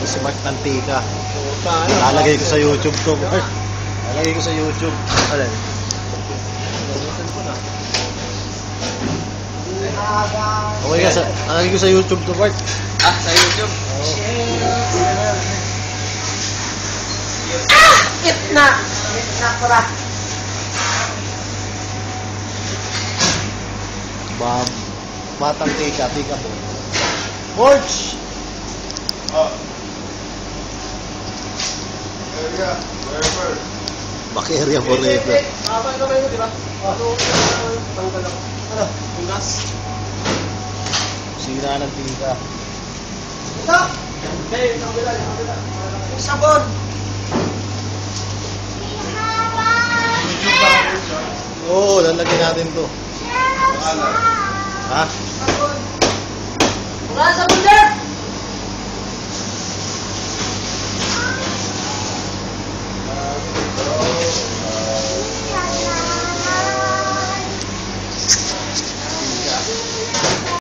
Si Mark Antica. Lalagay ko sa YouTube to. Lalagay ko sa YouTube. Alin? Okay ka, lalagay ko sa YouTube to, Mark. Ah, sa YouTube? Oo. Gitna pala. Batang tika po. Porch! Area, wherever. Bakeria po rito. Abang kamay mo, di ba? Tanggal ako. Ano? Bugas? Sira ng tika. Ito! Okay, nakabila. Sabon! Oo, lalagyan natin to. Pangalan. Ha? Sabon! Wala sa